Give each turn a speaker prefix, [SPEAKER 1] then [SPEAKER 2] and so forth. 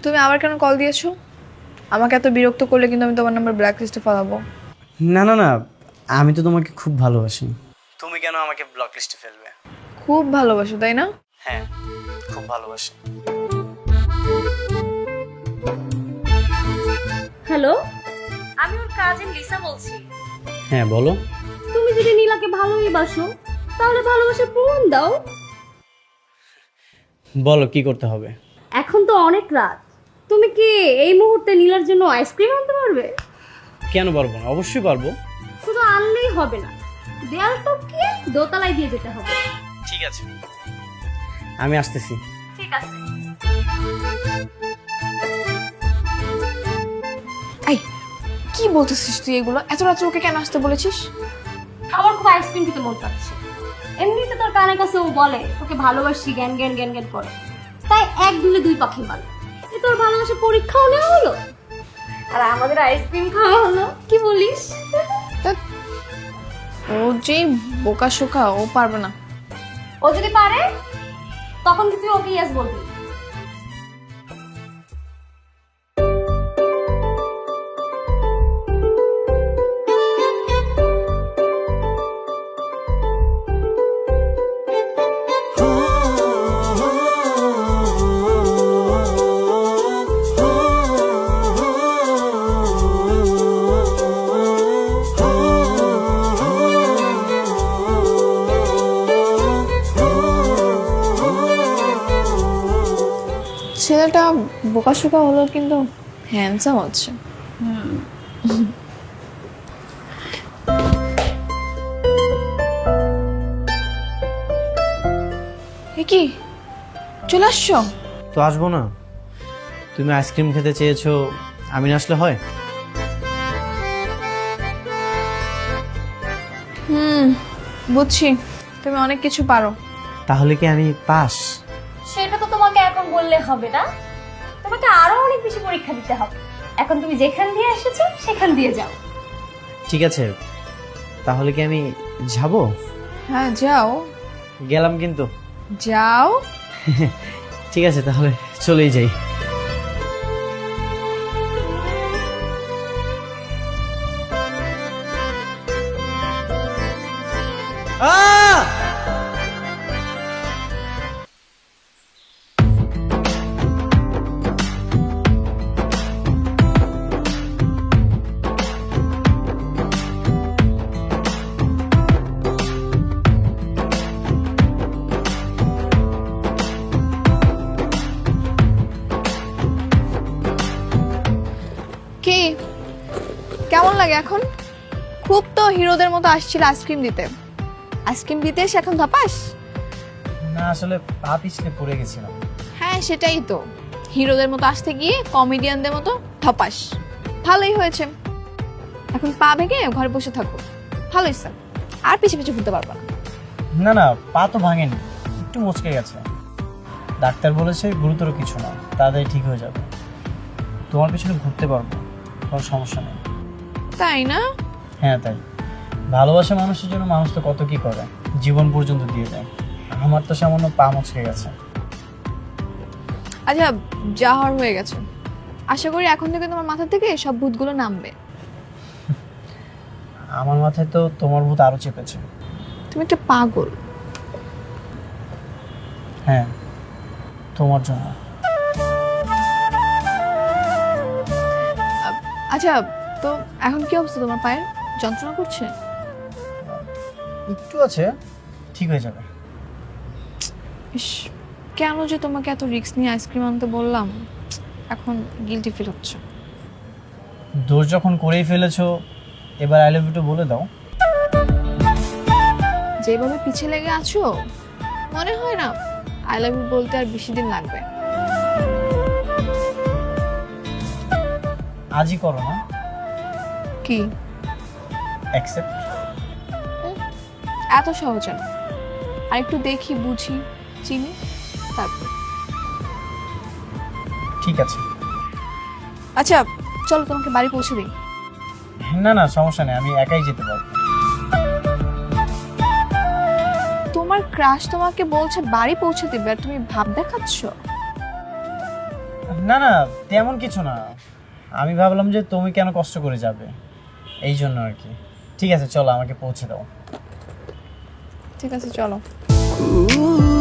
[SPEAKER 1] তুমি আবার কেন কল দিয়েছো? আমাকে এত বিরক্ত করলে কিন্তু আমি তোমার নাম্বার ব্ল্যাক লিস্টে ফেলাবো।
[SPEAKER 2] না না না, আমি তো তোমাকে খুব ভালোবাসি। তুমি কেন আমাকে ব্লক লিস্টে ফেলবে?
[SPEAKER 1] খুব ভালোবাসো তাই না?
[SPEAKER 2] হ্যাঁ, খুব ভালোবাসি।
[SPEAKER 3] হ্যালো, আমি ওর কাজিন লিসা বলছি।
[SPEAKER 2] হ্যাঁ বলো।
[SPEAKER 3] তুমি যদি নীলাকে ভালোই বাসো তাহলে ভালোবাসার প্রমাণ দাও।
[SPEAKER 2] বলো কি করতে হবে?
[SPEAKER 3] এখন তো অনেক রাত, তুমি কি এই মুহূর্তে নীলার জন্য আইসক্রিম আনতে পারবে?
[SPEAKER 2] কেন পারবো না, অবশ্যই পারবো।
[SPEAKER 3] শুধু আনলেই হবে না, দেয়াল টপকিয়ে দোতলায় দিয়ে যেতে হবে।
[SPEAKER 2] ঠিক আছে, আমি আসতেছি।
[SPEAKER 3] ঠিক আছে।
[SPEAKER 1] এই কি বলতেছিস তুই এগুলো? এত রাত্রে ওকে কেন আসতে বলেছিস?
[SPEAKER 3] আমার খুব আইসক্রিম খেতে মন চাচ্ছে। এমনিতে তোর কানের কাছে ও বলে তোকে ভালোবাসি, জ্ঞান জ্ঞান জ্ঞান জ্ঞান করে। তাই এক দুলে দুই পাখি মারল। এ তোর ভালোবাসা পরীক্ষাও নেওয়া হলো আর আমাদের আইসক্রিম খাওয়া হলো। কি বলিস?
[SPEAKER 1] ও যে বোকা শোকা, ও পারবে না।
[SPEAKER 3] ও যদি পারে তখন কি তুই ওকে ইয়েস বলবি?
[SPEAKER 1] ছেলেটা বোকা শোকা হলো কিন্তু হ্যান্ডসাম হচ্ছে। এ কি চলে আসছো?
[SPEAKER 2] তো আসবো না? তুমি আইসক্রিম খেতে চেয়েছো, আমি না আসলে হয়?
[SPEAKER 1] বুঝছি, তুমি অনেক কিছু পারো।
[SPEAKER 2] তাহলে কি আমি পাস?
[SPEAKER 3] সেটা তো তোমাকে এখন বললে হবে না, তোমাকে আরো অনেক বেশি পরীক্ষা দিতে হবে। এখন তুমি যেখান দিয়ে এসেছো সেখান দিয়ে যাও।
[SPEAKER 2] ঠিক আছে, তাহলে কি আমি যাব?
[SPEAKER 1] হ্যাঁ যাও।
[SPEAKER 2] গেলাম কিন্তু।
[SPEAKER 1] যাও।
[SPEAKER 2] ঠিক আছে, তাহলে চলেই যাই।
[SPEAKER 1] কি কেমন লাগে এখন? খুব তো হিরোদের মতো আসছিল আইসক্রিম দিতে। আইসক্রিম দিতে এসে এখন ধপাস?
[SPEAKER 2] না, আসলে পা পিছলে পড়ে গেছিলাম।
[SPEAKER 1] হ্যাঁ সেটাই তো, হিরোদের মতো আসতে গিয়ে কমেডিয়ানদের মতো ধপাস। ভালোই হয়েছে, এখন পা ভেঙে ঘরে বসে থাকো। ভালোই স্যার, আর পিছে পিছে ঘুরতে পারবা না।
[SPEAKER 2] না না, পা তো ভাঙেনি, একটু মচকে গেছে। ডাক্তার বলেছে গুরুতর কিছু না, তাড়াতাড়ি ঠিক হয়ে যাবে। তোমার পিছনে ঘুরতে পারবো, কোনো সমস্যা নেই।
[SPEAKER 1] তাই না?
[SPEAKER 2] হ্যাঁ তাই। ভালোবাসা মানুষের জন্য মানুষ তো কত কি করে, জীবন পর্যন্ত দিয়ে দেয়। আমার তো সামান্য পা মচকে গেছে।
[SPEAKER 1] আচ্ছা, যা হওয়ার হয়ে গেছে। আশা করি এখন থেকে তোমার মাথা থেকে সব ভূতগুলো নামবে।
[SPEAKER 2] আমার মাথায় তো তোমার ভূত আরো চেপেছে।
[SPEAKER 1] তুমি একটা পাগল।
[SPEAKER 2] হ্যাঁ, তোমার জন্য।
[SPEAKER 1] আচ্ছা, তো এখন কি অবস্থা তোমার পায়ের? যন্ত্রণা করছে?
[SPEAKER 2] একটু আছে, ঠিক হয়ে যাবে।
[SPEAKER 1] ইস, কেন যে তোমাকে এত রিস্ক নিয়ে আইসক্রিম আনতে বললাম, এখন গিলটি ফিল হচ্ছে।
[SPEAKER 2] দোষ যখন করেই ফেলেছো, এবার আই লাভ ইউ বলে দাও।
[SPEAKER 1] যেভাবে পিছে লেগে আছো, মনে হয় না আই লাভ ইউ বলতে আর বেশি দিন লাগবে।
[SPEAKER 2] আজই করো না।
[SPEAKER 1] কি
[SPEAKER 2] অ্যাকসেপ্ট?
[SPEAKER 1] এত সহজ না, আর একটু দেখি বুঝি চিনি তারপর।
[SPEAKER 2] ঠিক আছে।
[SPEAKER 1] আচ্ছা চলো তোমাকে বাড়ি পৌঁছে দিই।
[SPEAKER 2] না না, সমস্যা নেই, আমি একাই যেতে পারবো।
[SPEAKER 1] তোমার ক্রাশ তোমাকে বলছে বাড়ি পৌঁছে দিবে আর তুমি ভাব দেখাচ্ছ?
[SPEAKER 2] না না, তেমন কিছু না। আমি ভাবলাম যে তুমি কেন কষ্ট করে যাবে, এই জন্য আর কি। ঠিক আছে চলো, আমাকে পৌঁছে দাও।
[SPEAKER 1] ঠিক আছে চলো।
[SPEAKER 4] Ooh.